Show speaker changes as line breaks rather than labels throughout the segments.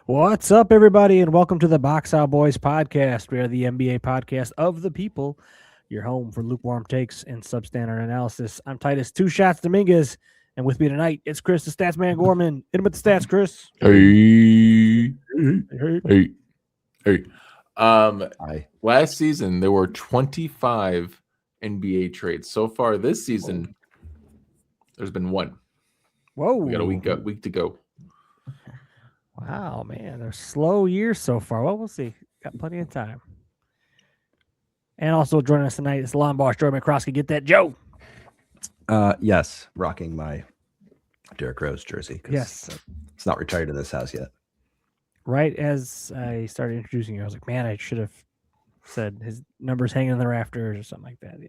What's up, everybody, and welcome to the Box Out Boys podcast. We are the NBA podcast of the people, your home for lukewarm takes and substandard analysis. I'm Titus Two Shots Dominguez, and with me tonight, it's Chris, the Stats Man Gorman. Hit him with the stats, Chris.
Hey.
Hey.
Hi. Last season there were 25 NBA trades. So far this season, there's been one.
Whoa.
We got a week to go.
Wow, man. A slow year so far. Well, we'll see. Got plenty of time. And also joining us tonight is the lawn boss, Joe McCroskey. Get that, Joe.
Yes, rocking my Derrick Rose jersey.
Yes.
It's not retired in this house yet.
Right as I started introducing you, I was like, man, I should have said his numbers hanging in the rafters or something like that. Yeah.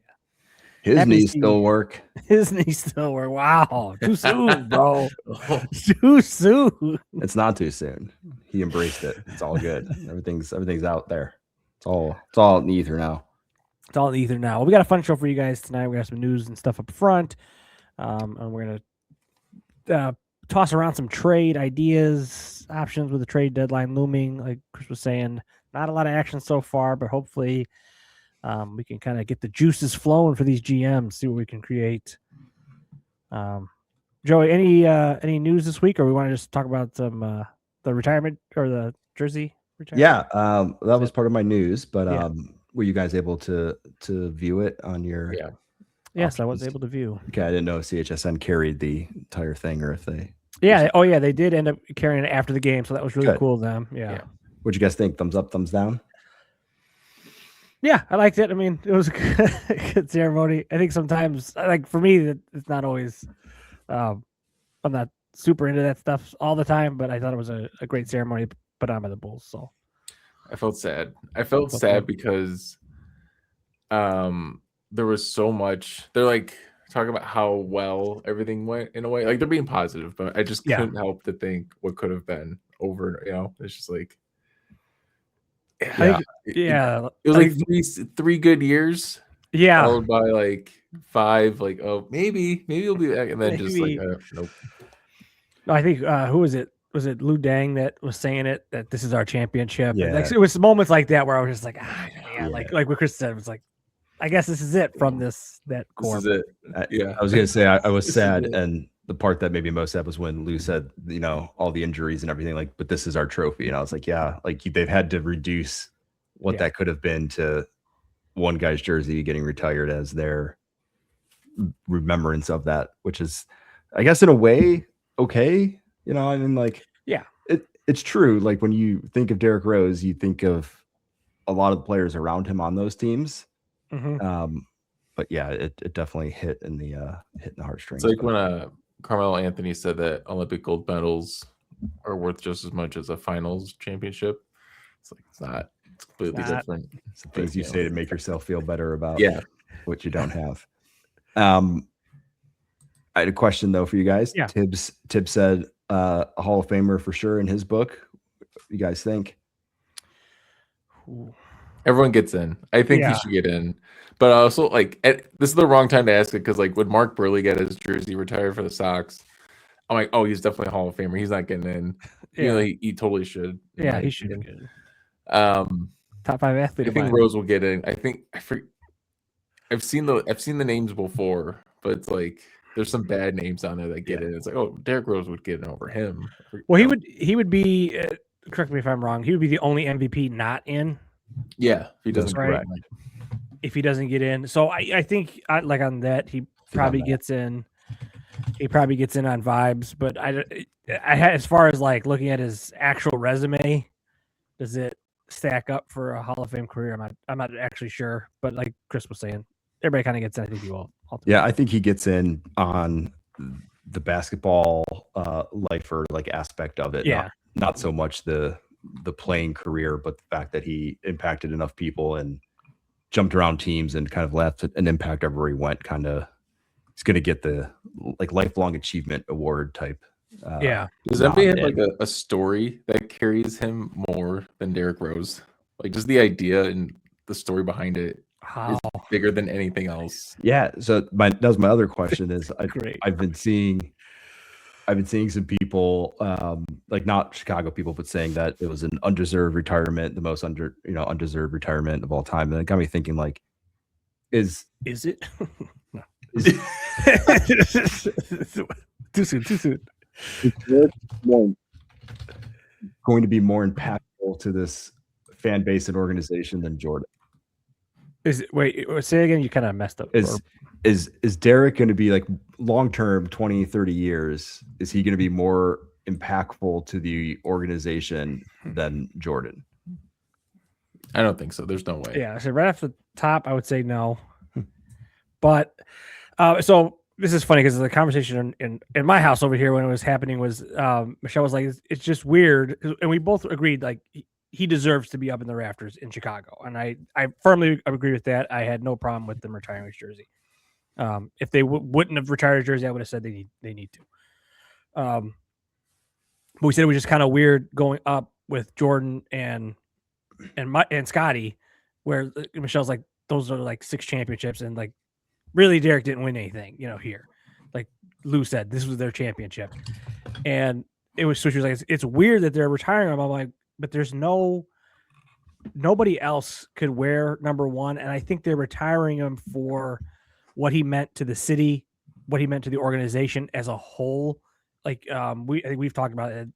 His knees still work.
His knees still work. Wow. Too soon, bro. Too soon.
It's not too soon. He embraced it. It's all good. Everything's out there. It's all in the ether now.
It's all in the ether now. Well, we got a fun show for you guys tonight. We got some news and stuff up front. And we're gonna toss around some trade ideas, options with the trade deadline looming. Like Chris was saying, not a lot of action so far, but hopefully we can kind of get the juices flowing for these GMs, see what we can create. Joey, any news this week, or we want to just talk about some the retirement or the jersey retirement?
Yeah, that was part of my news, but were you guys able to view it on your?
Yeah.
Yes,
options?
I was able to view.
Okay, I didn't know if CHSN carried the entire thing or if they.
Yeah. Oh, yeah. They did end up carrying it after the game, so that was really cool of them. Yeah.
What'd you guys think? Thumbs up, thumbs down?
Yeah, I liked it. I mean, it was a good ceremony. I think sometimes, like for me, it's not always. I'm not super into that stuff all the time, but I thought it was a great ceremony put on by the Bulls. So
I felt sad. I felt sad because there was so much. They're like talking about how well everything went in a way. Like they're being positive, but I just couldn't help to think what could have been over. It's just like.
Yeah.
It was like three good years.
Yeah.
Followed by like 5, like, oh, maybe you'll be back. And then just like, nope.
I think, who was it? Was it Lou Dang that was saying it, that this is our championship?
Yeah.
Like, it was moments like that where I was just like, like what Chris said, it was like, I guess this is it from that core.
This is it.
I was going to say, I was sad. And the part that made me most sad was when Lou said, all the injuries and everything, like, but this is our trophy. And I was like, yeah, like they've had to reduce what that could have been to one guy's jersey getting retired as their remembrance of that, which is, I guess, in a way, okay. I mean, like, it's true. Like when you think of Derrick Rose, you think of a lot of the players around him on those teams.
Mm-hmm.
But yeah, it definitely hit in the heartstrings.
It's like when Carmelo Anthony said that Olympic gold medals are worth just as much as a finals championship. It's like it's not. It's completely different.
It's the things you say to make yourself feel better about what you don't have. I had a question though for you guys.
Yeah.
Tibbs said a Hall of Famer for sure in his book. What do you guys think?
Everyone gets in. I think he should get in. But also, like, this is the wrong time to ask it because, like, would Mark Burley get his jersey retired for the Sox? I'm like, oh, he's definitely a Hall of Famer. He's not getting in.
Yeah.
He totally should.
Yeah, he should get in. Top 5 athlete.
I think Rose will get in. I've seen the names before, but it's like there's some bad names on there that get in. It's like, oh, Derrick Rose would get in over him.
Well, he would be. Correct me if I'm wrong. He would be the only MVP not in.
Yeah, if he doesn't.
Right. If he doesn't get in, so I think like on that he probably gets in. He probably gets in on vibes, but I as far as like looking at his actual resume, does it stack up for a Hall of Fame career? I'm not actually sure, but like Chris was saying, everybody kind of gets in. I think he will. Ultimately.
Yeah, I think he gets in on the basketball life or like aspect of it.
Yeah,
not so much the playing career, but the fact that he impacted enough people and jumped around teams and kind of left an impact everywhere he went. Kind of, he's going to get the like lifelong achievement award type.
Does anybody have like a story that carries him more than Derrick Rose? Like just the idea and the story behind it is bigger than anything else.
Yeah. So that was my other question is I've been seeing I've been seeing some people, like not Chicago people, but saying that it was an undeserved retirement, the most undeserved retirement of all time. And it got me thinking, like, is
it? No.
Is
Too soon.
going to be more impactful to this fan base and organization than Jordan?
Wait, say again. You kind of messed up.
Is Derek going to be like long term, 20, 30 years? Is he going to be more impactful to the organization than Jordan?
I don't think so. There's no way.
Yeah, so right off the top, I would say no. But so this is funny because the conversation in my house over here when it was happening was Michelle was like, it's just weird. And we both agreed like he deserves to be up in the rafters in Chicago. And I firmly agree with that. I had no problem with them retiring his jersey. If they wouldn't have retired his jersey, I would have said they need to. But we said it was just kind of weird going up with Jordan and Scotty, where Michelle's like, those are like 6 championships, and like really Derek didn't win anything, here. Like Lou said, this was their championship. And it was so she was like, it's weird that they're retiring him. I'm like, but there's nobody else could wear number 1. And I think they're retiring him for what he meant to the city, what he meant to the organization as a whole. Like I think we've talked about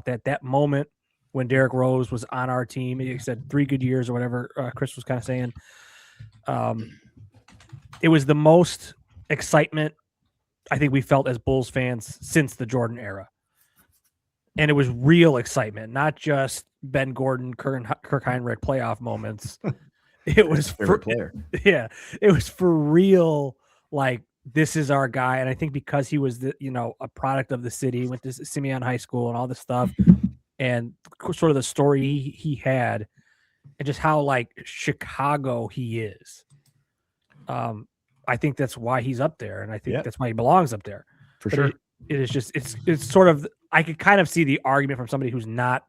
that moment when Derrick Rose was on our team. He said 3 good years or whatever Chris was kind of saying. It was the most excitement I think we felt as Bulls fans since the Jordan era. And it was real excitement, not just Ben Gordon, Kirk Heinrich playoff moments. It was
favorite player.
Yeah, it was for real. Like, this is our guy. And I think because he was a product of the city, went to Simeon High School and all this stuff, and sort of the story he had, and just how like Chicago he is. I think that's why he's up there, and I think that's why he belongs up there.
For sure.
It is just it's sort of, I could kind of see the argument from somebody who's not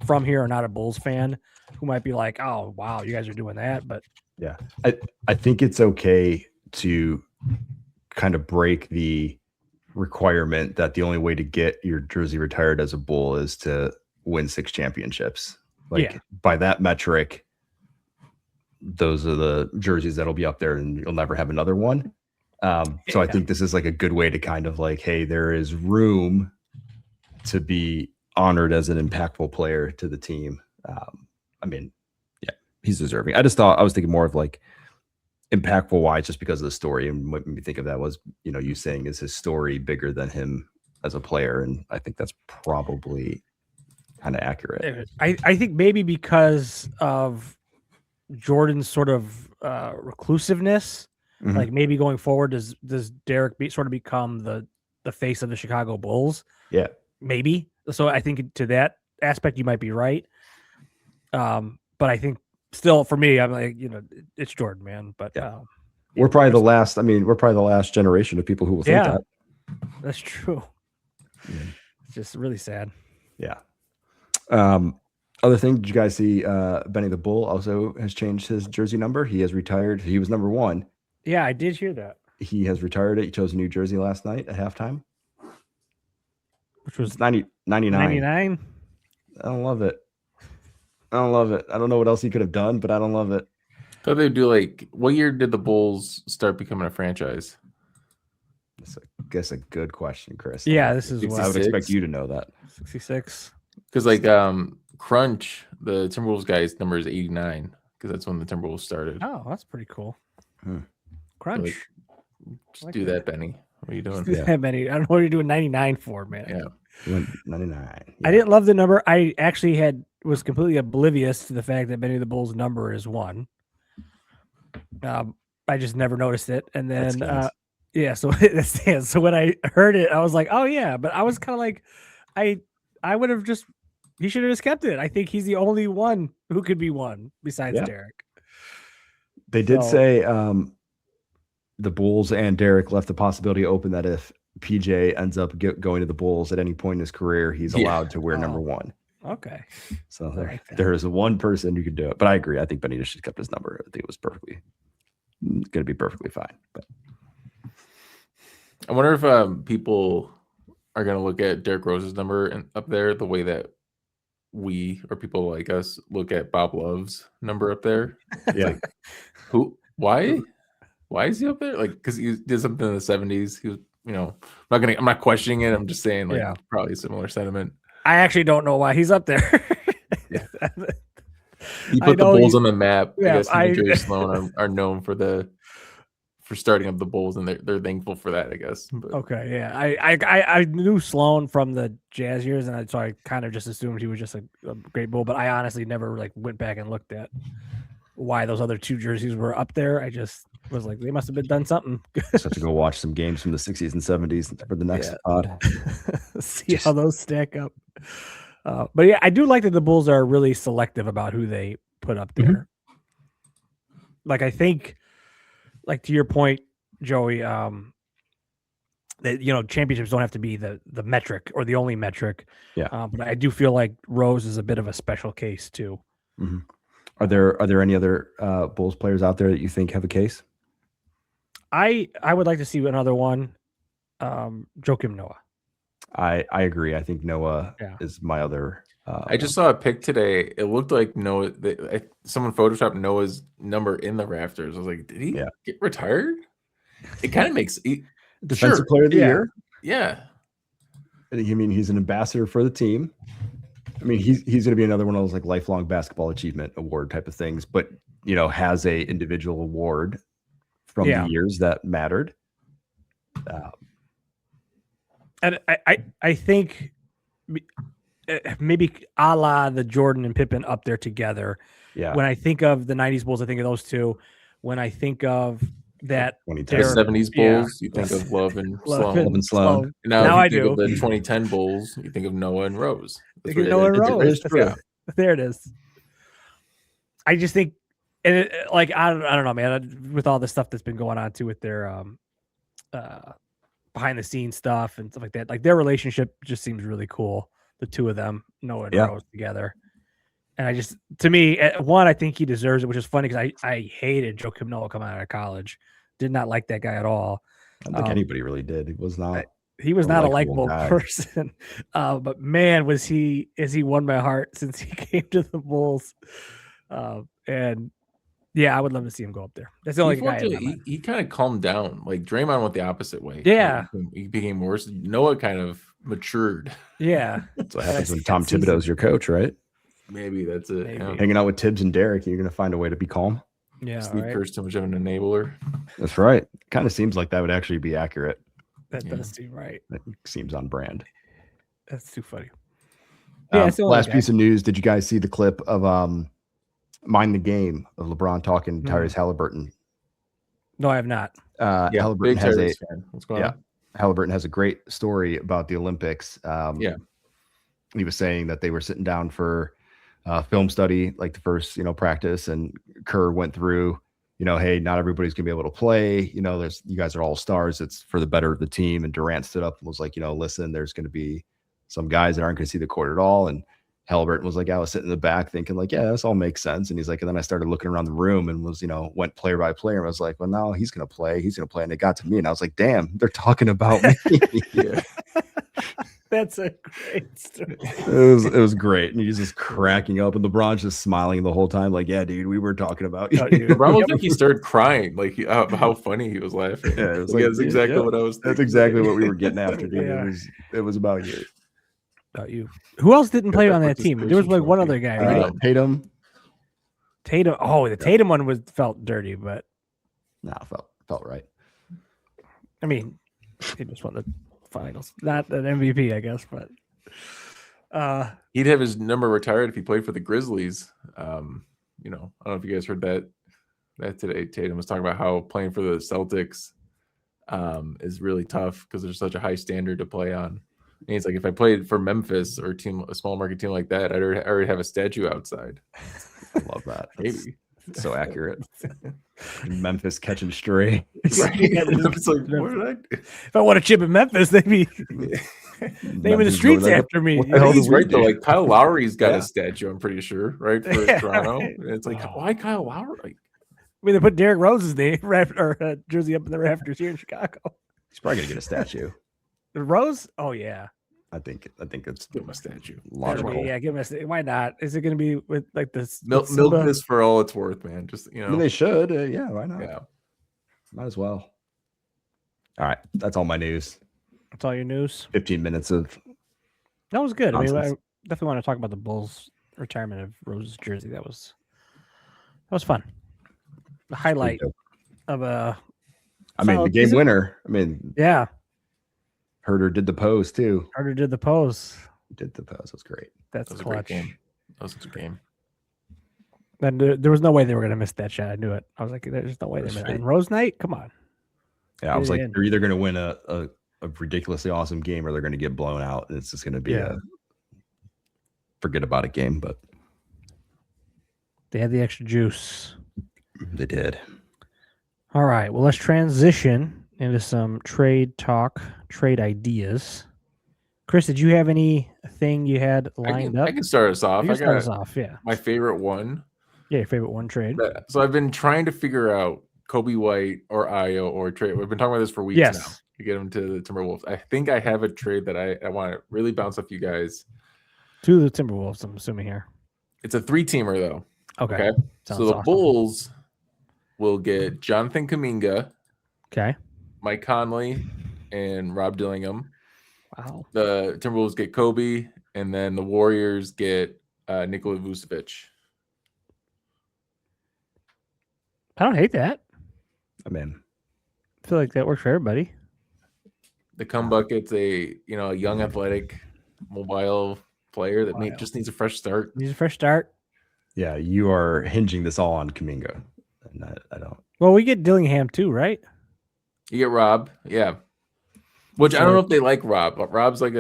from here or not a Bulls fan, who might be like, oh wow, you guys are doing that. But
yeah, I think it's okay to kind of break the requirement that the only way to get your jersey retired as a Bull is to win 6 championships. Like by that metric, those are the jerseys that'll be up there and you'll never have another one. So I think this is like a good way to kind of like, hey, there is room to be honored as an impactful player to the team. I mean, yeah, he's deserving. I was thinking more of like impactful wise, just because of the story. And what made me think of that was, you saying, is his story bigger than him as a player? And I think that's probably kind of accurate.
I think maybe because of Jordan's sort of reclusiveness, like maybe going forward, does Derek sort of become the face of the Chicago Bulls?
Yeah, maybe.
So I think to that aspect, you might be right. But I think still for me, I'm like, it's Jordan, man. But
we're probably the last. I mean, we're probably the last generation of people who will think that.
That's true. Yeah. It's just really sad.
Yeah. Other thing, did you guys see Benny the Bull also has changed his jersey number? He has retired. He was number 1.
Yeah, I did hear that.
He has retired it. He chose a new jersey last night at halftime,
which was
99.
99.
I don't love it. I don't know what else he could have done, but I don't love it.
I thought they'd do like, what year did the Bulls start becoming a franchise?
That's, I guess, a good question, Chris.
Yeah, this is
what I would expect you to know that.
66.
Because like Crunch, the Timberwolves guy's number is 89, because that's when the Timberwolves started.
Oh, that's pretty cool. Crunch.
So just do that, Benny. What are you doing?
That, Benny. I don't know what you're doing 99 for, man.
Yeah.
99.
Yeah. I didn't love the number. I actually was completely oblivious to the fact that Benny the Bull's number is 1. I just never noticed it. And then so that stands. So when I heard it, I was like, oh yeah. But I was kind of like, I would have he should have just kept it. I think he's the only one who could be 1 besides Derek.
They did say the Bulls and Derek left the possibility open that if PJ ends up going to the Bulls at any point in his career, he's allowed to wear number 1.
Okay.
So there is one person who could do it. But I agree. I think Benny just kept his number. I think it was going to be perfectly fine. But
I wonder if people are going to look at Derrick Rose's number and up there the way that we or people like us look at Bob Love's number up there. It's like, who? Why? Why is he up there? Like, because he did something in the 70s. He was, I'm not questioning it. I'm just saying, like, probably a similar sentiment.
I actually don't know why he's up there.
He put the Bulls on the map. I guess he and Jerry Sloan are known for starting up the Bulls, and they're thankful for that, I guess. But.
Okay, yeah. I knew Sloan from the Jazz years, and so I kind of just assumed he was just a great Bull, but I honestly never like went back and looked at why those other two jerseys were up there. I just was like, they must have done something.
Just have to go watch some games from the 60s and 70s for the next pod.
See how those stack up. But yeah, I do like that the Bulls are really selective about who they put up there. Mm-hmm. Like, I think, like to your point, Joey, that championships don't have to be the metric or the only metric.
Yeah.
But I do feel like Rose is a bit of a special case too.
Mm-hmm. Are there any other Bulls players out there that you think have a case?
I would like to see another one. Joakim Noah.
I agree. I think Noah is my other.
I just saw a pic today. It looked like Noah. Someone photoshopped Noah's number in the rafters. I was like, did he get retired? It kind of makes
defensive player of the year.
Yeah.
I mean, he's an ambassador for the team. I mean, he's going to be another one of those like lifelong basketball achievement award type of things, but has a individual award from the years that mattered.
And I think maybe a la the Jordan and Pippen up there together.
Yeah.
When I think of the 90s Bulls, I think of those two. When I think of that
the 70s Bulls, you think of Love and Sloan. Now if you think of the 2010 Bulls, you think of Noah and Rose.
Noah and Rose. There it is. I just think, and I don't know, man. With all the stuff that's been going on too with their behind the scenes stuff and stuff like that, like their relationship just seems really cool. The two of them, Noah and Rose together. And I think he deserves it, which is funny because I hated Joakim Noah coming out of college. Did not like that guy at all.
I don't think anybody really did. He was not
a likable person. But man, is he won my heart since he came to the Bulls. And yeah, I would love to see him go up there. That's the only guy.
He kind of calmed down. Like Draymond went the opposite way.
Yeah.
He became worse. Noah kind of matured.
Yeah.
That's what happens when Tom Thibodeau's your coach, right?
Maybe that's it.
Maybe.
Hanging out with Tibbs and Derek, you're going to find a way to be calm.
Yeah.
Steve Kerr's too much of an enabler.
That's right. Kind of seems like that would actually be accurate.
That does seem right.
That seems on brand.
That's too funny.
Yeah. Last piece of news. Did you guys see the clip of Mind the Game of LeBron talking to Tyrese Halliburton?
No, I have not.
Halliburton has
What's going on?
Halliburton has a great story about the Olympics. He was saying that they were sitting down for film study, like the first, practice, and Kerr went through, hey, not everybody's gonna be able to play. You guys are all stars. It's for the better of the team. And Durant stood up and was like, listen, there's going to be some guys that aren't going to see the court at all. And Halliburton was like, I was sitting in the back thinking like, yeah, this all makes sense. And he's like, and then I started looking around the room and was, went player by player. And I was like, well, no, he's going to play. He's going to play. And it got to me. And I was like, damn, they're talking about me.
That's a great story.
It was great. And he's just cracking up. And LeBron's just smiling the whole time. Like, yeah, dude, we were talking about you.
LeBron looked like he started crying. Like how funny he was laughing.
Yeah, it was
that's exactly what I was thinking.
That's exactly what we were getting after, dude. It was about you.
About you. Who else didn't play on that team? There was like one other guy, right?
Tatum.
Oh, the Tatum one felt dirty, but
felt right.
I mean, he just won the finals, not an MVP, I guess, but
he'd have his number retired if he played for the Grizzlies. I don't know if you guys heard that today. Tatum was talking about how playing for the Celtics is really tough because there's such a high standard to play on. And he's like, if I played for Memphis or a small market team like that, I'd already have a statue outside.
I love that.
Maybe.
So accurate. Memphis catching stray.
Right. It's like, what did I do?
If I want a chip in Memphis, they'd be naming the streets after me.
He's right though. Like Kyle Lowry's got a statue, I'm pretty sure, right? For Toronto. Right. And it's like, why Kyle Lowry?
I mean, they put Derrick Rose's name or jersey up in the rafters here in Chicago.
He's probably gonna get a statue.
Rose? Oh yeah.
I think it's
Give him a statue.
logical.
Yeah, give us. Why not? Is it going to be with like this?
Milk
Simba?
this for all it's worth, man. Just
I mean, they should. Yeah, why not?
yeah.
Might as well. All right, that's all my news.
That's all your news.
15 minutes of
That was good. I mean, I
nonsense.
definitely want to talk about the Bulls' retirement of Rose's jersey. That was fun. The highlight
dope.
of a.
I mean, the
solid
game
season.
winner. I mean,
Yeah,
Herder did the pose too.
Carter did the pose.
Did the pose. It was great.
That's
That was a great
clutch.
game. That was a good game.
And there was no way they were going to miss that shot. I knew it. I was like, there's no way they
First
missed
fate.
it. And Rose night, come on.
Yeah, I was
Get
like,
it in.
they're either going to win a ridiculously awesome game or they're going to get blown out. And it's just going to be
Yeah.
a forget about it game, but
They had the extra juice.
they did.
All right. Well, let's transition into some trade talk, trade ideas. Chris, did you have anything you had lined up?
I can start us off.
You
I
can start
got
us off. Yeah.
my favorite one.
Yeah, your favorite one trade.
So I've been trying to figure out Kobe White or Io or trade. We've been talking about this for weeks now.
Yes.
To get him to the Timberwolves. I think I have a trade that I want to really bounce off you guys.
To the Timberwolves, I'm assuming here.
It's a 3-teamer though.
Okay.
So
Sounds
the
awesome.
Bulls will get Jonathan Kuminga,
Okay.
Mike Conley, and Rob Dillingham.
Wow.
The Timberwolves get Kobe, and then the Warriors get Nikola Vucevic.
I don't hate that.
I mean,
I feel like that works for everybody.
The come bucket's a young, athletic, mobile player that just needs a fresh start.
Needs a fresh start.
yeah, you are hinging this all on Kuminga. And I don't.
Well, we get Dillingham too, right?
You get Rob, yeah. Which I don't know if they like Rob. But Rob's like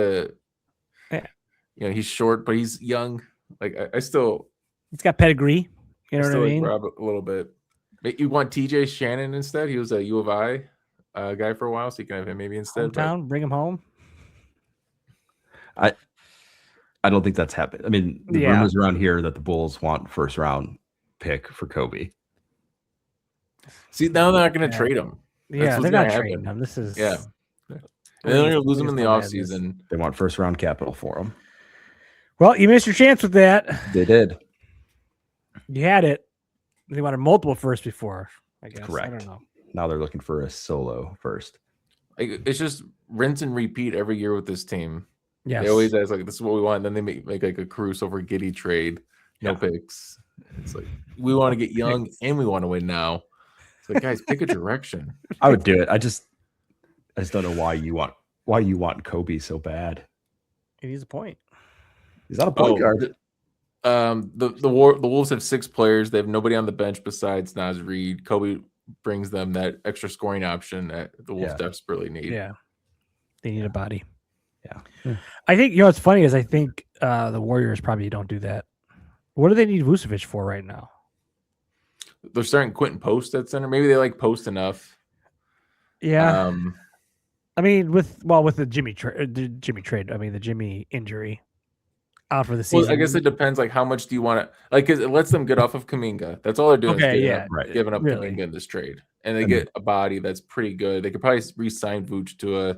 he's short, but he's young. Like I still,
He's got pedigree. You know what I
still
mean?
like Rob a little bit. You want TJ Shannon instead? He was a U of I guy for a while, so you can have him maybe instead.
Hometown, bring him home.
I don't think that's happened. I mean, the rumors around here that the Bulls want first round pick for Kobe.
See, now they're not going to trade him.
Yeah, they're not trading him. This is
And they're going to lose him in the offseason.
They want first round capital for him.
Well, you missed your chance with that.
They did.
You had it. They wanted multiple first before, I guess.
Correct.
I don't know.
Now they're looking for a solo first.
It's just rinse and repeat every year with this team.
Yes.
They always ask, like, this is what we want. And then they make like a Caruso for Giddy trade. No picks. It's like, we want to get young and we want to win now. It's like, guys, pick a direction.
I would do it. I just don't know why you want Kobe so bad.
He's a point.
He's not a point guard.
The Wolves have 6 players. They have nobody on the bench besides Naz Reid. Kobe brings them that extra scoring option that the Wolves desperately need.
Yeah. They need a body.
Yeah.
I think, what's funny is I think the Warriors probably don't do that. What do they need Vucevic for right now?
They're starting Quentin Post at center. Maybe they like Post enough.
Yeah. I mean, with the Jimmy trade. I mean, the Jimmy injury out for the season.
Well, I guess it depends. Like, how much do you want to because it lets them get off of Kuminga. That's all they're doing.
Okay,
giving up
really.
Kuminga in this trade, and they get a body that's pretty good. They could probably re-sign Vooch to a.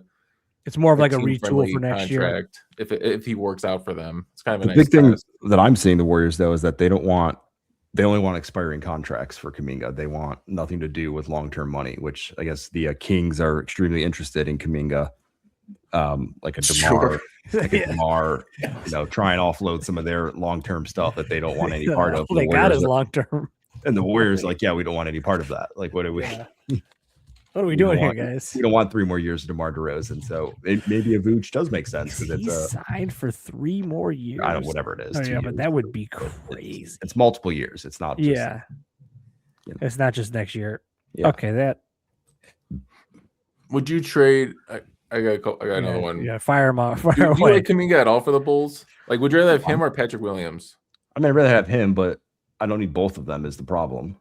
It's more of like a retool
team-friendly
for next year.
contract if he works out for them. It's kind of
The
a nice
big thing
test.
that I'm seeing the Warriors though is that they only want expiring contracts for Kuminga. They want nothing to do with long-term money, which I guess the Kings are extremely interested in Kuminga. Like a DeMar, DeMar, try and offload some of their long-term stuff that they don't want any part of.
They got his long-term.
And the Warriors like, yeah, we don't want any part of that. Like, what are we?
Yeah. What are we doing here, guys?
We don't want 3 more years of DeMar DeRozan. So maybe a Vooch does make sense because it's
signed for 3 more years.
I don't know, whatever it is.
Oh,
2
yeah,
years,
but that would be crazy.
It's multiple years. It's not. Just,
It's not just next year.
Yeah.
Okay, that.
Would you trade? I got another one.
Yeah, fire him off.
Do you like Kuminga at all for the Bulls? Like, would you rather have him or Patrick Williams?
I mean, I'd rather have him, but I don't need both of them. Is the problem?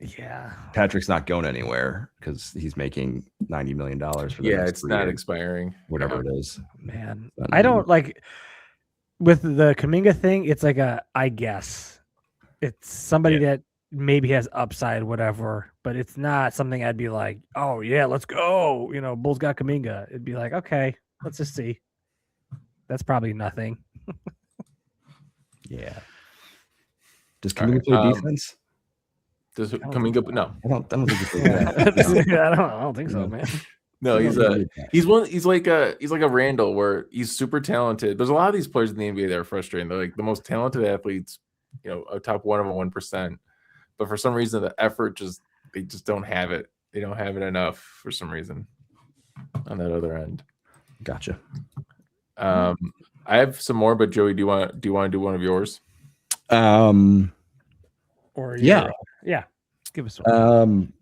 Yeah,
Patrick's not going anywhere because he's making $90 million for the next
it's
3
not
years,
expiring.
whatever it is.
man. I don't like with the Kuminga thing. It's like I guess it's somebody that maybe has upside, whatever, but it's not something I'd be like, oh yeah, let's go. Bulls got Kuminga. It'd be like, okay, Let's just see. That's probably nothing.
Yeah. Does
All right,
Kaminga play defense?
Does
don't
Kaminga?
think so.
No,
I don't think he plays
Yeah.
defense. No.
I don't think so,
No.
man.
no.
I
He's
don't
a
think he-
he's like a Randall, where he's super talented. There's a lot of these players in the NBA that are frustrating. They're like the most talented athletes, a top 1%. But for some reason, the effort they just don't have it. They don't have it enough for some reason on that other end.
Gotcha.
I have some more, but Joey, do you want to do one of yours?
Or
Yeah.
yeah. Give us one.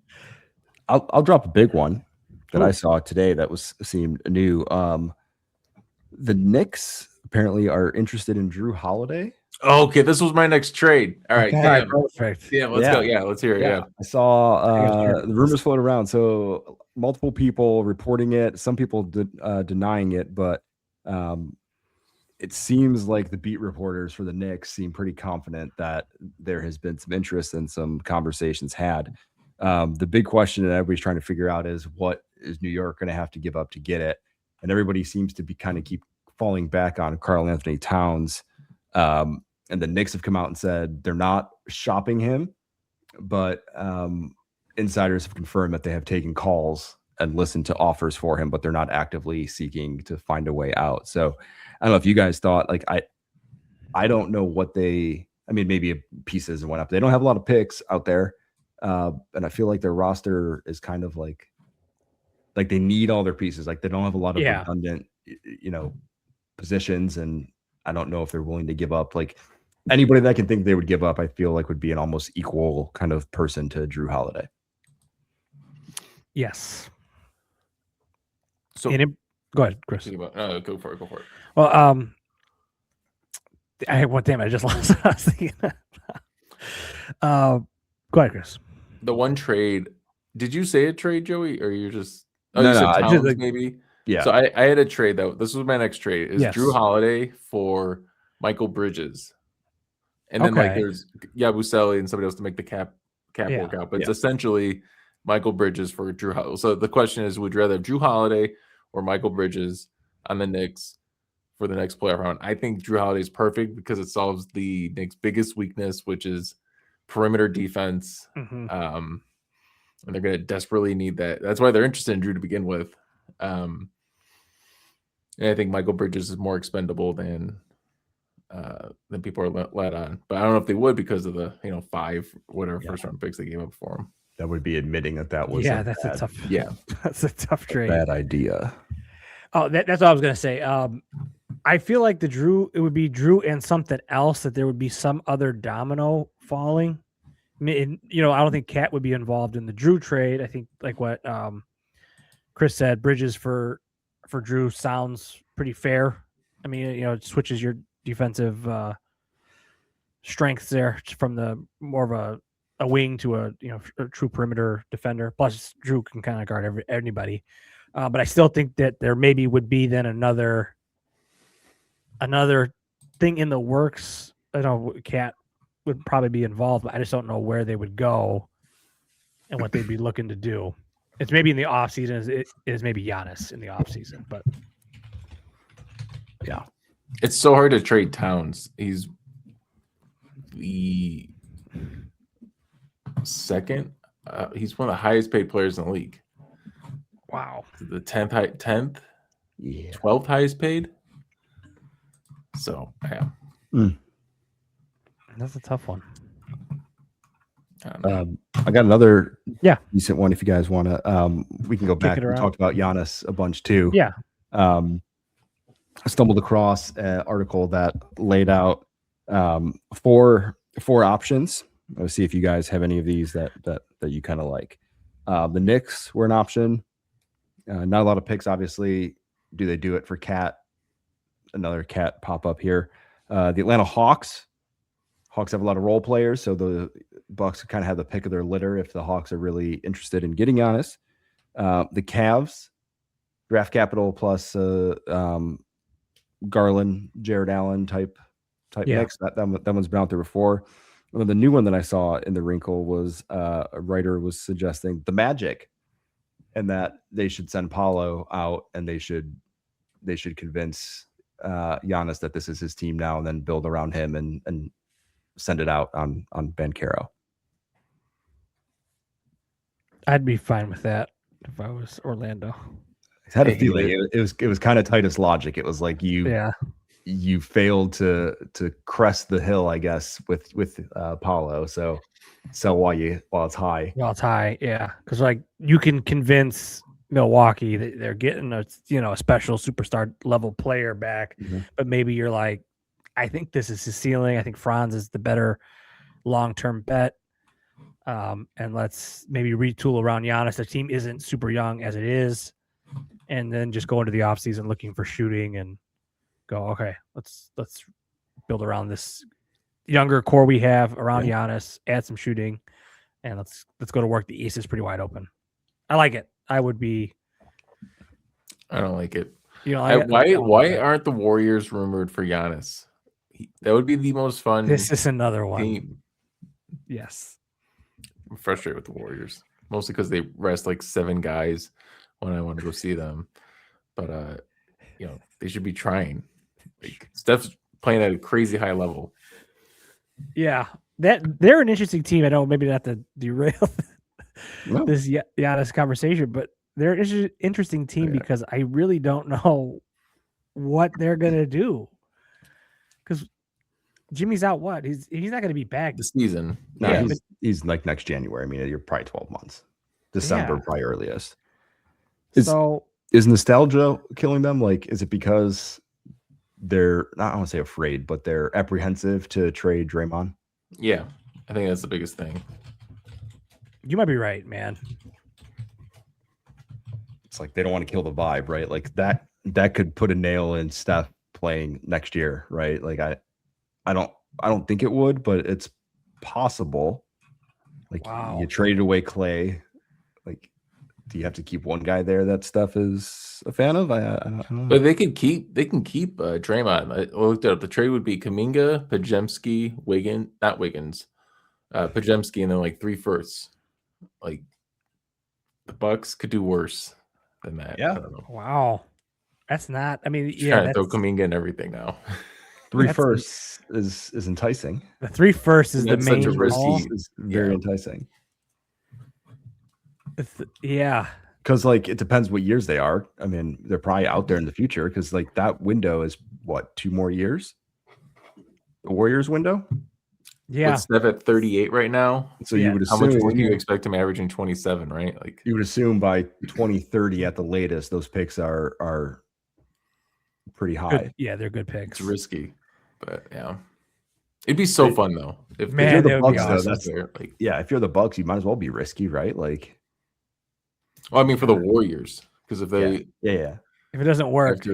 I'll drop a big one that I
Ooh.
saw today that seemed new. The Knicks apparently are interested in Drew Holiday.
Okay, this was my next trade. All right,
Okay.
damn,
Perfect.
damn, let's go. Yeah, let's hear it. Yeah.
I saw
hear
the rumors floating around. So multiple people reporting it, some people denying it, but it seems like the beat reporters for the Knicks seem pretty confident that there has been some interest and some conversations had. The big question that everybody's trying to figure out is, what is New York going to have to give up to get it? And everybody seems to be kind of keep falling back on Karl Anthony Towns. And the Knicks have come out and said they're not shopping him, but insiders have confirmed that they have taken calls and listened to offers for him, but they're not actively seeking to find a way out. So I don't know if you guys thought, like, I don't know what maybe pieces went up. They don't have a lot of picks out there. And I feel like their roster is kind of like they need all their pieces. Like, they don't have a lot of redundant, positions. And I don't know if they're willing to give up. Like, anybody that I can think they would give up, I feel like would be an almost equal kind of person to Drew Holiday.
Yes.
So
go ahead, Chris.
No, go for it.
Well, damn, I just lost what I was thinking. Go ahead, Chris.
The one trade. Did you say a trade, Joey, or you're just? Oh,
No,
you said
I
Towns,
did,
maybe.
Yeah.
So I had a trade that this was my next trade. Is
Yes.
Drew Holiday for Michael Bridges, and then like
Okay.
there's Yabusele and somebody else to make the cap work out. But it's essentially Michael Bridges for Drew Holiday. So the question is, would you rather have Drew Holiday or Michael Bridges on the Knicks for the next playoff round? I think Drew Holiday is perfect because it solves the Knicks' biggest weakness, which is perimeter defense.
Mhm.
And they're going to desperately need that. That's why they're interested in Drew to begin with. And I think Michael Bridges is more expendable than people are let on. But I don't know if they would because of the 5 first round picks they gave up for him.
That would be admitting that was
that's a tough.
Yeah,
that's a tough trade.
bad idea.
Oh, that's what I was gonna say. I feel like it would be Drew and something else, that there would be some other domino falling. I mean, I don't think Cat would be involved in the Drew trade. I think, like what Chris said, Bridges for Drew sounds pretty fair. I mean, it switches your defensive strengths there from the more of a wing to a true perimeter defender. Plus, Drew can kind of guard anybody. But I still think that there maybe would be then another thing in the works. I know Cat would probably be involved, but I just don't know where they would go and what they'd be looking to do. It's maybe in the offseason. It is maybe Giannis in the offseason, but
yeah,
it's so hard to trade Towns. He's the second. He's one of the highest paid players in the league.
wow,
The 10th,
yeah,
12th highest paid. So yeah,
that's a tough one.
I got another
decent
one if you guys want to. We can go back. We talked about Giannis a bunch too.
Yeah.
I stumbled across an article that laid out four options. Let's see if you guys have any of these that you kind of like. The Knicks were an option. Not a lot of picks, obviously. Do they do it for Cat? Another Cat pop up here. The Atlanta Hawks. Hawks have a lot of role players, so the Bucks kind of have the pick of their litter if the Hawks are really interested in getting Giannis. The Cavs, draft capital plus Garland, Jared Allen type mix. That one's been out there before. Well, the new one that I saw in the wrinkle was a writer was suggesting the Magic, and that they should send Paulo out and they should they should convince Giannis that this is his team now, and then build around him and send it out on Banchero.
I'd be fine with that if I was Orlando.
I had a feeling it was kind of Titus logic. It was like you failed to crest the hill, I guess, with Paulo. So sell while it's high.
Well, it's high, yeah, because like you can convince Milwaukee that they're getting a special superstar level player back, but maybe you're like, I think this is his ceiling. I think Franz is the better long-term bet. And let's maybe retool around Giannis. The team isn't super young as it is, and then just go into the offseason looking for shooting and go, okay, let's build around this younger core we have around Giannis, add some shooting, and let's go to work. The East is pretty wide open. I like it. I would be.
I don't like it.
Why
aren't the Warriors rumored for Giannis? That would be the most fun.
This is another one.
Team.
Yes.
I'm frustrated with the Warriors, mostly because they rest like 7 guys when I want to go see them. But they should be trying. Like Steph's playing at a crazy high level.
Yeah, they're an interesting team. I know maybe not to derail this Giannis conversation, but they're an interesting team because I really don't know what they're gonna do. Because Jimmy's out. What he's not going to be back
this season.
No, he's like next January. I mean, you're probably 12 months. December probably earliest. Is nostalgia killing them? Like, is it because they're not, I don't want to say afraid, but they're apprehensive to trade Draymond?
Yeah, I think that's the biggest thing.
You might be right, man.
It's like they don't want to kill the vibe, right? Like that could put a nail in Steph playing next year, right? Like I don't think it would, but it's possible. Like you traded away Clay. Like, do you have to keep one guy there that Steph is a fan of? I don't know.
But they can keep Draymond. I looked it up. The trade would be Kuminga, Pajemski, Pajemski, and then like 3 firsts. Like the Bucks could do worse than that.
Yeah.
I don't know.
Wow. That's not. I mean,
Trying to throw Kuminga and everything now.
3 firsts is enticing.
The 3 firsts is the main.
Such a risky.
Is very enticing.
Yeah.
Because like it depends what years they are. I mean, they're probably out there in the future because like that window is what, 2 more years? The Warriors window?
Yeah.
With Steph at 38 right now.
So you would assume,
how much would you expect him averaging 27, right? Like
you would assume by 2030 at the latest, those picks are pretty high.
Good. Yeah, they're good picks.
It's risky, but yeah, it'd be so fun though.
If you're the Bucks,
awesome.
though, that's like if you're the Bucks, you might as well be risky, right? Like,
well, I mean, for the Warriors, because if they
if
it doesn't work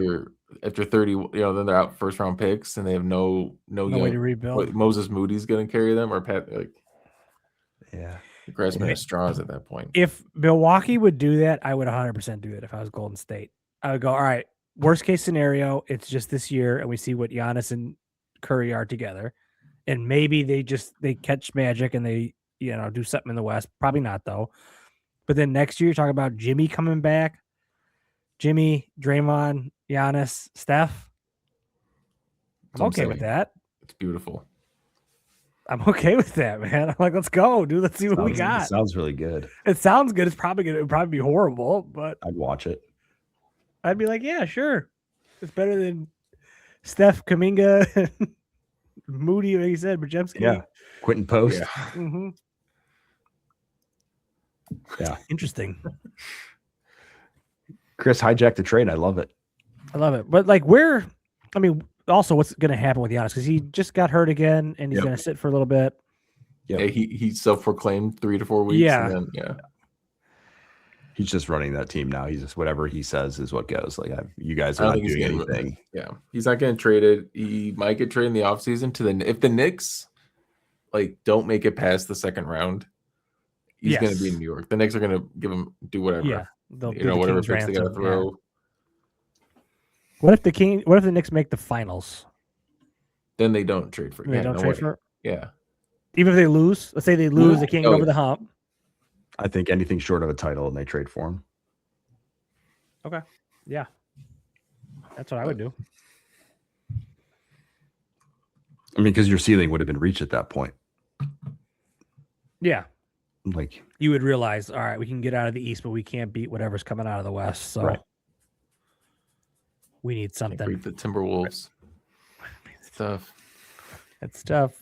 after 30, then they're out first round picks and they have no
way to rebuild.
Moses Moody's going to carry them or Pat grasping at straws at that point.
If Milwaukee would do that, I would 100% do it. If I was Golden State, I would go, all right. Worst case scenario, it's just this year, and we see what Giannis and Curry are together, and maybe they catch magic and they do something in the West. Probably not though. But then next year, you're talking about Jimmy coming back, Jimmy, Draymond, Giannis, Steph. I'm okay with that.
It's beautiful.
I'm okay with that, man. I'm like, let's go, dude. Let's see what we got.
It sounds really good.
It sounds good. It would probably be horrible, but
I'd watch it.
I'd be like, yeah, sure. It's better than Steph, Kuminga, Moody, like you said, Bajemski.
Yeah. Quentin Post.
Yeah.
Mm-hmm.
Yeah.
Interesting.
Chris hijacked the trade. I love it.
But like also what's going to happen with Giannis? Because he just got hurt again and he's going to sit for a little bit.
Yep. Yeah, he self-proclaimed 3 to 4 weeks.
Yeah.
And then,
He's just running that team now. He's just whatever he says is what goes. Like you guys are not doing anything.
Yeah, he's not getting traded. He might get traded in the offseason if the Knicks don't make it past the second round. He's going to be in New York. The Knicks are going to do whatever.
Yeah,
whatever picks they got to throw.
Yeah. What if the Knicks make the finals?
Then they don't trade for.
They don't trade for.
Yeah.
Even if they lose, let's say they lose, they can't get over the hump.
I think anything short of a title and they trade for him.
Okay. Yeah. That's what I would do.
I mean, because your ceiling would have been reached at that point.
Yeah.
Like
you would realize, all right, we can get out of the East, but we can't beat whatever's coming out of the West. So
Right.
we need something.
Beat the Timberwolves. It's tough.
It's tough.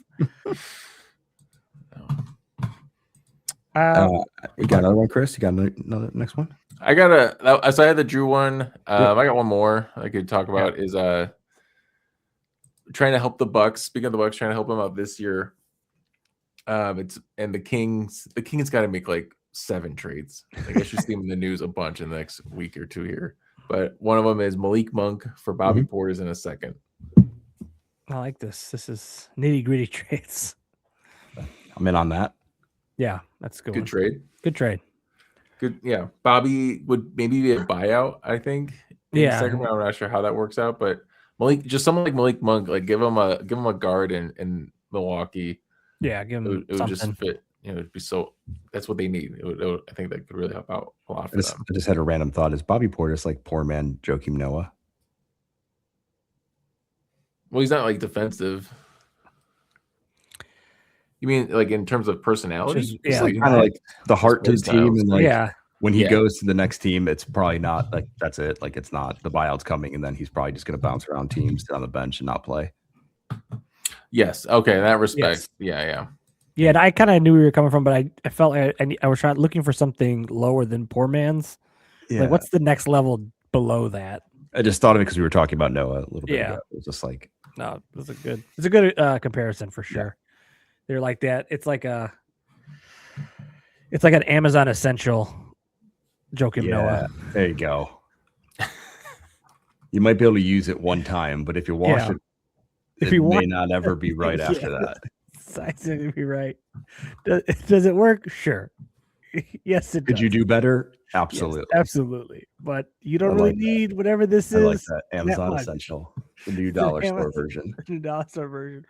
You got another one, Chris? You got another next one?
I got so I had the Drew one. I got one more I could talk about is trying to help the Bucks. Speaking of the Bucks, trying to help them out this year. It's and the Kings got to make like 7 trades. Like I should see them in the news a bunch in the next week or 2 here. But one of them is Malik Monk for Bobby Portis in a second.
I like this. This is nitty-gritty trades.
I'm in on that.
Yeah, that's a good.
Good trade.
Good trade.
Good. Yeah, Bobby would maybe be a buyout. I think. In the second round, I'm not sure how that works out, but Malik, just someone like Malik Monk, like give him a guard in Milwaukee.
Yeah, give him
it would just fit. It'd be so. That's what they need. I think that could really help out a lot for them.
I just had a random thought: is Bobby Portis like poor man Joakim Noah?
Well, he's not like defensive. You mean like in terms of personality?
Yeah, like, kind of like the heart to the team, and like when he goes to the next team, it's probably not like that's it. Like it's not the buyout's coming, and then he's probably just going to bounce around teams, sit on the bench, and not play.
Yes. Okay. In that respect. Yes.
Yeah. And I kind of knew where you were coming from, but I felt like I was looking for something lower than poor man's. Yeah. Like, what's the next level below that?
I just thought of it because we were talking about Noah a little bit ago. It was just like,
no, it's a good comparison for sure. Yeah. They're like that. It's like an Amazon essential Joakim Noah.
There you go. You might be able to use it one time, but if you wash it, it may not ever be right after that.
It's going to be right. Does it work? Sure. Yes, it does.
Could you do better? Absolutely.
Yes, absolutely. But you don't really need whatever this is. I
like that. Amazon Essential. The new dollar store version.
New dollar store version.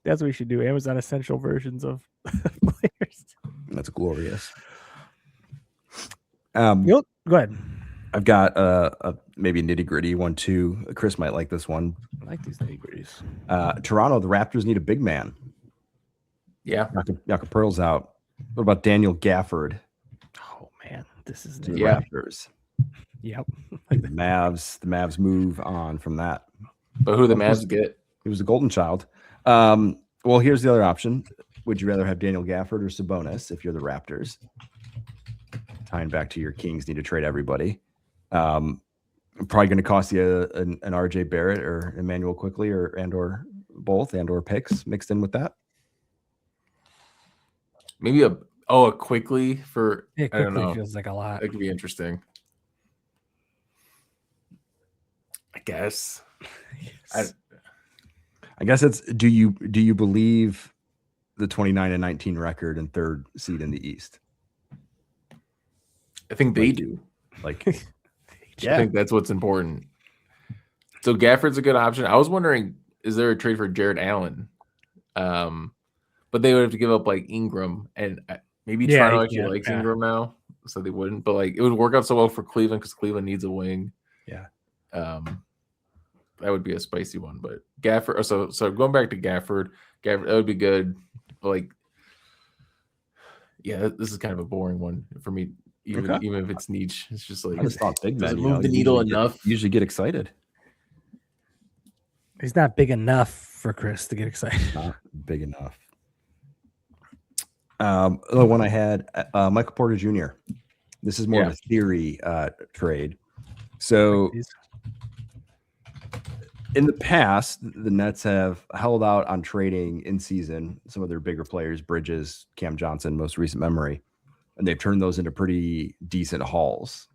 That's what we should do. Amazon Essential versions of players.
That's glorious.
Go ahead.
I've got a maybe nitty-gritty one too. Chris might like this one.
I like these nitty-gritties.
Toronto, the Raptors need a big man.
Yeah.
Jakob Pearl's out. What about Daniel Gafford?
Oh man, this is
the Raptors.
Yep.
The Mavs move on from that.
But who the Mavs get?
He was a golden child. Well, here's the other option. Would you rather have Daniel Gafford or Sabonis if you're the Raptors? Tying back to your Kings need to trade everybody. Probably going to cost you an RJ Barrett or Emmanuel Quickly or both or picks mixed in with that.
Maybe a Quickly for I don't know.
Feels like a lot.
It could be interesting. I guess.
Yes.
I guess it's do you believe the 29-19 record and 3rd seed in the East?
I think they do.
Like
I think that's what's important. So Gafford's a good option. I was wondering, is there a trade for Jared Allen? But they would have to give up like Ingram, and maybe Toronto actually likes Ingram now, so they wouldn't. But like it would work out so well for Cleveland because Cleveland needs a wing.
Yeah.
That would be a spicy one. But Gafford. So going back to Gafford, that would be good. But like, yeah, this is kind of a boring one for me. Even if it's niche, it's just like
I just thought big man
move the needle enough.
Usually get excited.
He's not big enough for Chris to get excited.
Not big enough. The one I had, Michael Porter Jr. This is more of a theory trade. So in the past, the Nets have held out on trading in season some of their bigger players, Bridges, Cam Johnson, most recent memory, and they've turned those into pretty decent hauls.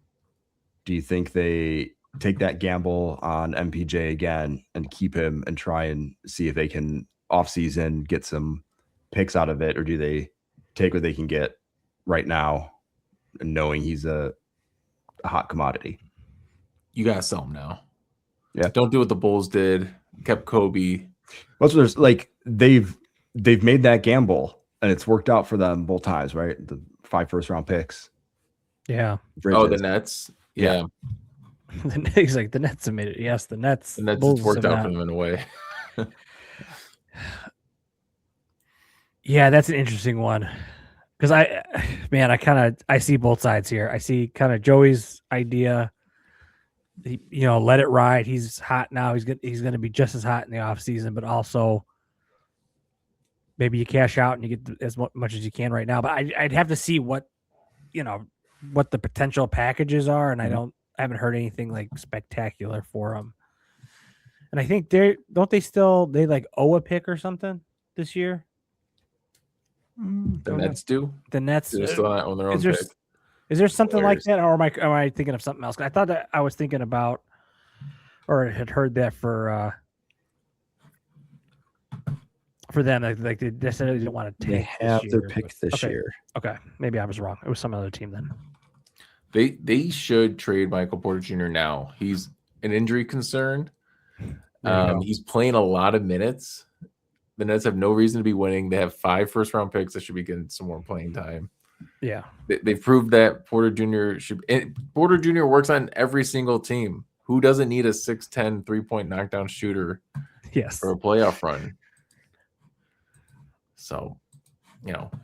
Do you think they take that gamble on MPJ again and keep him and try and see if they can offseason get some picks out of it, or do they take what they can get right now and knowing he's a hot commodity?
You gotta sell him now.
Yeah.
Don't do what the Bulls did. Kept Kobe.
Well, so there's like they've made that gamble and it's worked out for them both times, right? The 5 first-round picks.
Yeah.
Bridges.
Oh, the Nets. Yeah.
He's like, the Nets have made it. Yes, the Nets.
And that's
Bulls
it's worked
have
out for
not.
them in a way.
Yeah, that's an interesting one. Because I see both sides here. I see kind of Joey's idea. Let it ride. He's hot now. He's going to be just as hot in the off season, but also maybe you cash out and you get as much as you can right now. But I'd have to see what the potential packages are, and I haven't heard anything like spectacular for them. And I think they like owe a pick or something this year.
The Nets do.
The Nets
They're still not on their own pick.
Is there something like
Hilarious.
that, or am I thinking of something else? I thought that I was thinking about, or had heard that for them, like they necessarily didn't want to take.
They have
this
their
year,
pick this
okay.
year.
Okay, maybe I was wrong. It was some other team then.
They should trade Michael Porter Jr. now. He's an injury concern. He's playing a lot of minutes. The Nets have no reason to be winning. They have 5 first-round picks that should be getting some more playing time.
Yeah,
they've proved that Porter Jr. Porter Jr. works on every single team. Who doesn't need a 6'10" 3-point knockdown shooter?
Yes,
for a playoff run. So,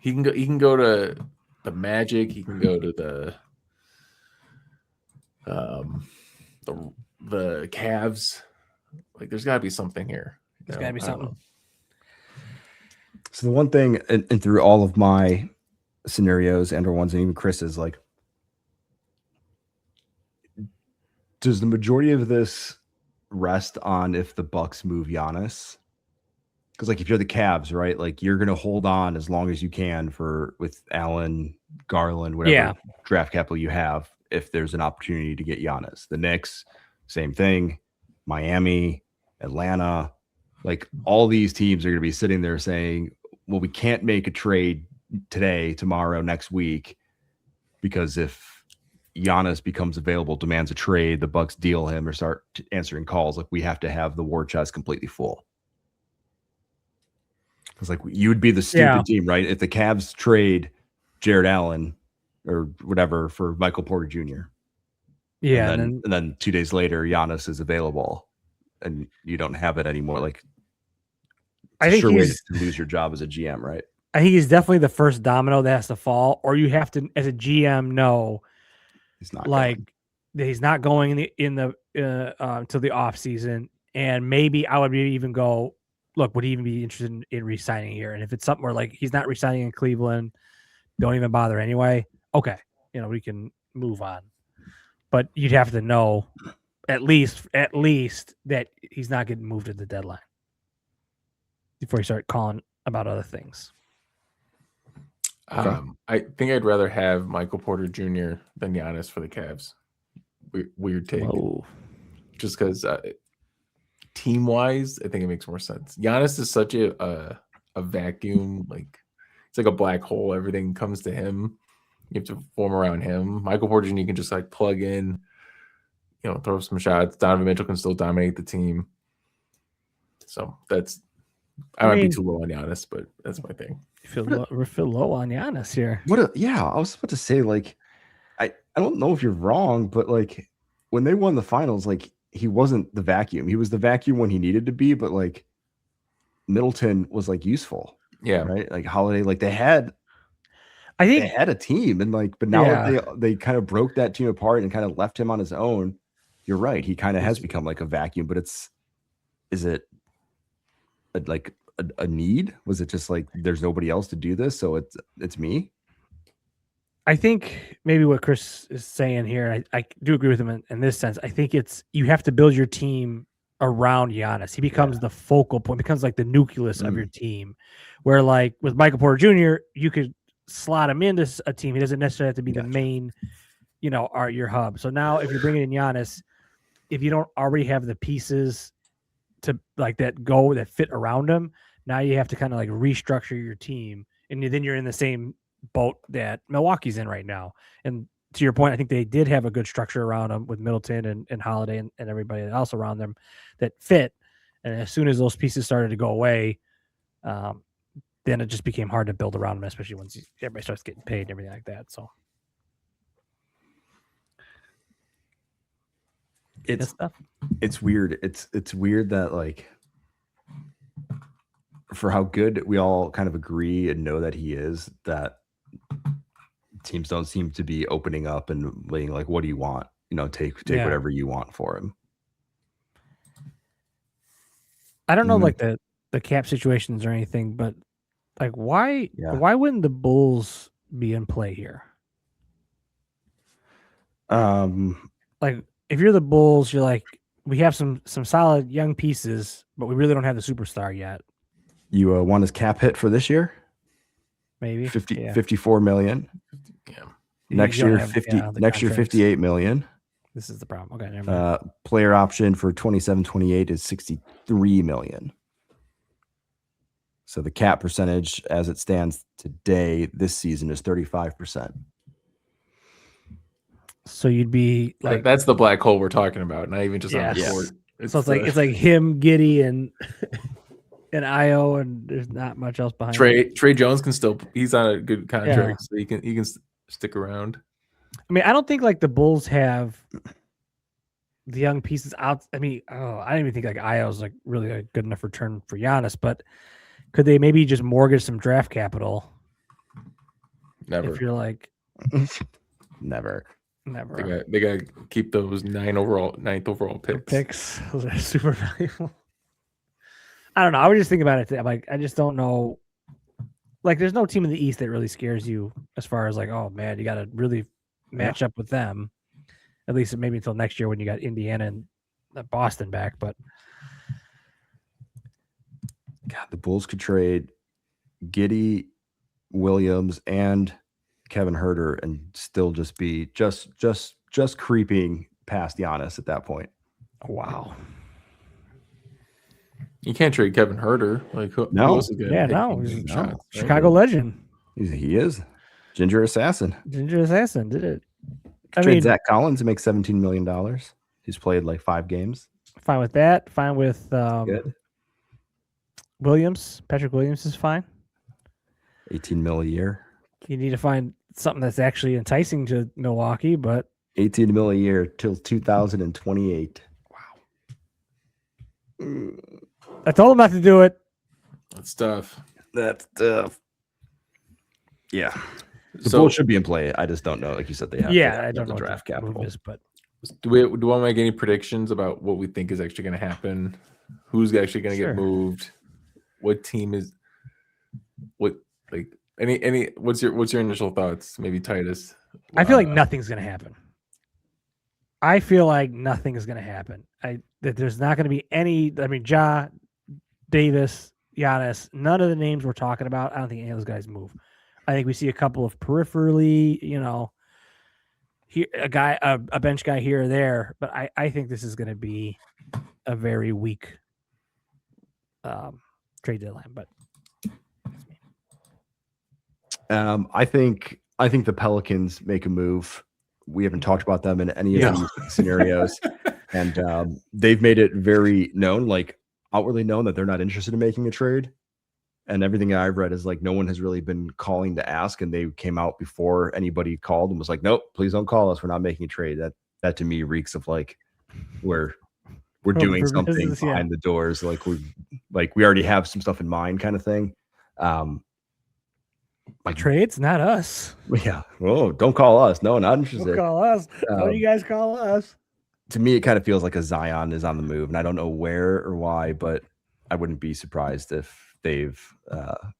he can go to the Magic. He can go to the Cavs. Like, there's got to be something here.
There's got to be something.
So the one thing, and through all of my scenarios and or ones and even Chris's, like, does the majority of this rest on if the Bucks move Giannis? Because, like, if you're the Cavs, right, like, you're going to hold on as long as you can with Allen, Garland, whatever draft capital you have, if there's an opportunity to get Giannis. The Knicks, same thing. Miami, Atlanta, like, all these teams are going to be sitting there saying, well, we can't make a trade today, tomorrow, next week, because if Giannis becomes available, demands a trade, the Bucks deal him or start answering calls, like, we have to have the war chest completely full. Because, like, you would be the stupid team, right? If the Cavs trade Jared Allen or whatever for Michael Porter Jr.
Yeah,
and then 2 days later, Giannis is available, and you don't have it anymore. Like,
I think
way to lose your job as a GM, right?
I think he's definitely the first domino that has to fall, or you have to, as a GM, know
he's not
he's not going until the off season, and maybe I would even go, look, would he even be interested in re-signing here? And if it's something where, like, he's not re-signing in Cleveland, don't even bother anyway. Okay, we can move on. But you'd have to know at least that he's not getting moved at the deadline before you start calling about other things.
Okay. I think I'd rather have Michael Porter Jr. than Giannis for the Cavs. Weird take.
Whoa.
Just because team-wise, I think it makes more sense. Giannis is such a vacuum. Like, it's like a black hole. Everything comes to him. You have to form around him. Michael Porter Jr. can just, like, plug in, throw some shots. Donovan Mitchell can still dominate the team. So I might be too low on Giannis, but that's my thing.
We feel low on Giannis here.
I was about to say, like, I don't know if you're wrong, but, like, when they won the finals, like, he wasn't the vacuum. He was the vacuum when he needed to be, but, like, Middleton was, like, useful.
Yeah.
Right? Like, Holiday, like, they had a team, and, like, but now they kind of broke that team apart and kind of left him on his own. You're right. He kind of has become like a vacuum, but is it a need? Was it just like there's nobody else to do this, so it's me?
I think maybe what Chris is saying here, I do agree with him in this sense. I think you have to build your team around Giannis. He becomes the focal point, becomes like the nucleus of your team. Where, like, with Michael Porter Jr., you could slot him into a team. He doesn't necessarily have to be the main, your hub. So now if you're bringing in Giannis, if you don't already have the pieces to, like, that fit around him, now you have to kind of, like, restructure your team, and then you're in the same boat that Milwaukee's in right now. And to your point, I think they did have a good structure around them with Middleton and Holiday and everybody else around them that fit. And as soon as those pieces started to go away, then it just became hard to build around them, especially once everybody starts getting paid and everything like that. So and stuff.
It's weird. It's weird that like for how good we all kind of agree and know that he is, that teams don't seem to be opening up and being like, what do you want? You know, take whatever you want for him.
I don't know like the cap situations or anything, but like why wouldn't the Bulls be in play here? Like if you're the Bulls, you're like, we have some solid young pieces, but we really don't have the superstar yet.
You want his cap hit for this year?
Maybe
54 million.
Yeah.
Next year, 58 million.
This is the problem. Okay, never mind.
Player option for 27-28 is 63 million. So the cap percentage as it stands today this season is 35%.
So you'd be like,
that's the black hole we're talking about, not even just on the court.
So it's like him, Giddy, and Io, and there's not much else behind
Trey Jones he's on a good contract, so he can stick around.
I mean, I don't think like the Bulls have the young pieces out. I mean, I didn't even think like Io's like really a good enough return for Giannis, but could they maybe just mortgage some draft capital?
Never.
If you're like,
never.
They got to keep those ninth overall picks.
Those are super valuable. I don't know. I was just thinking about it. Like, I just don't know. Like, there's no team in the East that really scares you as far as like, oh man, you got to really match up with them. At least maybe until next year when you got Indiana and Boston back. But
God, the Bulls could trade Giddy, Williams, and Kevin Huerter and still just be just creeping past Giannis at that point.
Wow.
You can't trade Kevin Huerter. Like who else is
he's a Chicago legend.
He is. Ginger Assassin
did it.
I mean, Zach Collins to make $17 million. He's played like 5 games.
Fine with that. Fine with
good.
Williams. Patrick Williams is fine.
18 mil a year.
You need to find something that's actually enticing to Milwaukee, but
18 mil a year till 2028.
Wow. I told him not to do it.
That's tough.
Yeah. The Bulls should be in play. I just don't know. Like you said, they have.
I don't know
the draft capital.
But
do we want to make any predictions about what we think is actually going to happen? Who's actually going to get moved? What team is? What like any? What's your initial thoughts? Maybe Titus.
I feel like nothing's going to happen. That there's not going to be any. I mean, Ja, Davis, Giannis, none of the names we're talking about. I don't think any of those guys move. I think we see a couple of peripherally, here a bench guy here or there, but I think this is going to be a very weak trade deadline. But
I think the Pelicans make a move. We haven't talked about them in any of these scenarios, and they've made it very known, like outwardly known, that they're not interested in making a trade. And everything I've read is like no one has really been calling to ask, and they came out before anybody called and was like, "Nope, please don't call us. We're not making a trade." That to me reeks of like we're doing something behind the doors, like we already have some stuff in mind, kind of thing.
Like trades, not us.
Yeah. Oh, don't call us. No, not interested.
Don't call us. Don't you guys call us?
To me, it kind of feels like a Zion is on the move, and I don't know where or why, but I wouldn't be surprised if they've
got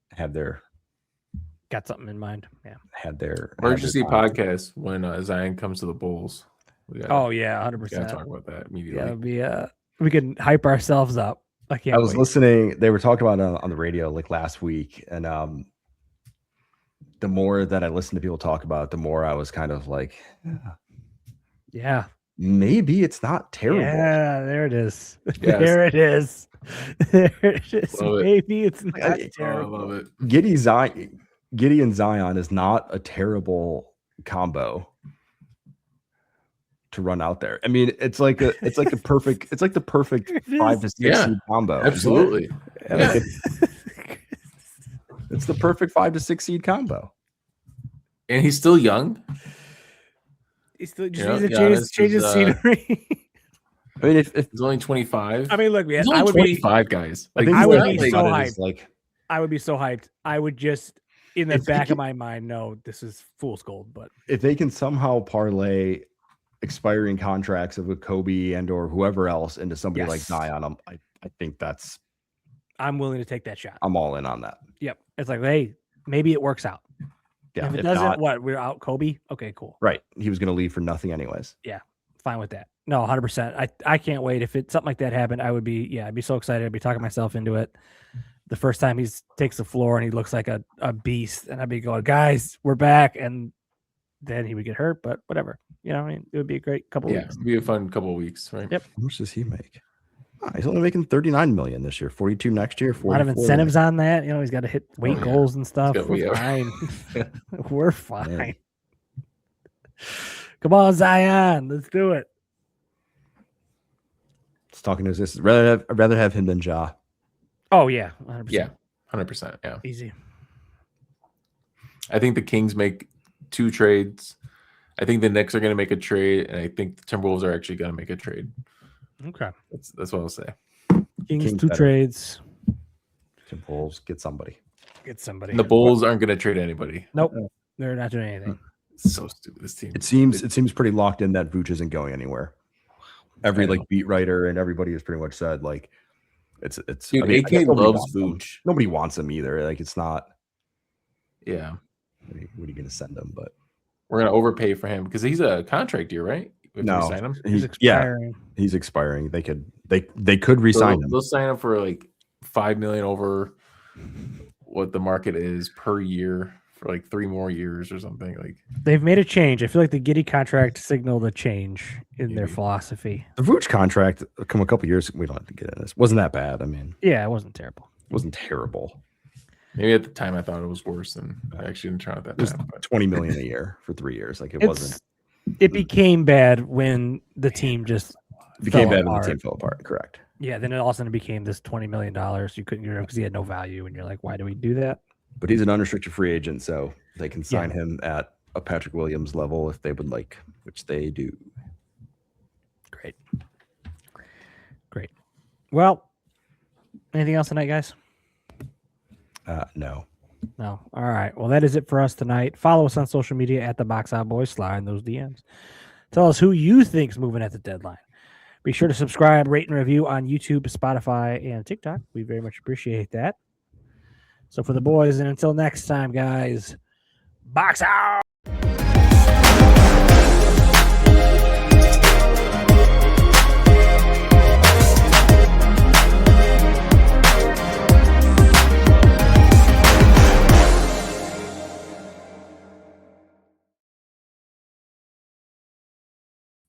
something in mind. Yeah,
had their
emergency podcast when Zion comes to the Bulls.
100%.
Talk about that immediately.
Yeah, it'd be we can hype ourselves up. I
was listening. They were talking about it on the radio like last week, and the more that I listened to people talk about it, the more I was kind of like,
yeah,
maybe it's not terrible.
Yeah, there it is. Yes. There it is. There it is. Maybe it's not terrible.
I love it.
Giddy and Zion is not a terrible combo to run out there. I mean, it's like the perfect 5 to 6 seed combo.
Absolutely.
Yeah. It's the perfect 5 to 6 seed combo.
And he's still young.
He still just needs to change his scenery.
I mean, if
He's only 25.
I mean, look, man,
He's only
I would be
25, guys.
I
Like,
think
I
he's
would
not,
be
like,
so
about it
hyped.
is, like,
I would be so hyped. I would just, in the
If they
back of
can-
my mind, know this is fool's gold. But
if they can somehow parlay expiring contracts of a Kobe and or whoever else into somebody like
Yes.
Zion, I think
I'm willing to take that shot.
I'm all in on that.
Yep. It's like, hey, maybe it works out.
Yeah,
If it
if
doesn't,
not-
what? We're out Kobe? Okay, cool.
Right. He was going to leave for nothing anyways.
Fine with that. No, 100%. I can't wait. If it something like that happened, I'd be so excited. I'd be talking myself into it. The first time he takes the floor and he looks like a beast, and I'd be going, guys, we're back. And then he would get hurt, but whatever. You know, I mean, it would be a great couple
yeah,
weeks.
it'd be a fun couple of weeks, right?
Yep.
How much does he make? He's only making 39 million this year, 42 next year,
A lot of
44
incentives
next-
on that. You know, he's got to hit weight
yeah.
goals and stuff.
got
We're
weight-
fine. We're fine. Come on, Zion. Let's do it.
It's talking to his assistant. I'd rather have him than Ja.
Oh, yeah. 100%.
Yeah, 100%. Yeah.
Easy.
I think the Kings make 2 trades. I think the Knicks are going to make a trade, and I think the Timberwolves are actually going to make a trade.
Okay.
That's what I'll say.
Kings 2
better.
trades.
Tim Wolves, get somebody.
Get somebody.
And the Bulls aren't going to trade anybody.
Nope. They're not doing anything.
It's so stupid. This team.
It seems pretty locked in that Vooch isn't going anywhere. Every
I know.
like beat writer and everybody has pretty much said like it's
Dude,
I mean, I
AK
guess nobody
loves
wants him.
Vooch.
Nobody wants him either. Like it's not
Yeah,
what are you gonna send him? But
we're going to overpay for him because he's a contract year, right? If
No.
we sign him,
He's
yeah,
expiring.
he's expiring. They could re-sign him.
They'll sign him for like $5 million over what the market is per year for like 3 more years or something. Like,
They've made a change. I feel like the Giddy contract signaled a change in their
Maybe.
philosophy.
The Vooch contract come a couple years. We don't have to get in this. Wasn't that bad? I mean,
Yeah, it wasn't terrible.
it wasn't terrible.
maybe at the time I thought it was worse, and I actually didn't try it that
It was
bad. But
20 million a year for 3 years. Like it wasn't.
It became bad when the team just
It became
fell
bad when the
apart.
team fell apart. Correct.
Yeah, then it all of a sudden became this $20 million. You couldn't get him because he had no value, and you're like, why do we do that?
But he's an unrestricted free agent, so they can sign him at a Patrick Williams level if they would like, which they do.
Great. Well, anything else tonight, guys?
No.
No. All right. Well, that is it for us tonight. Follow us on social media at the Box Out Boys. Slide in those DMs. Tell us who you think's moving at the deadline. Be sure to subscribe, rate, and review on YouTube, Spotify, and TikTok. We very much appreciate that. So for the boys, and until next time, guys, Box Out!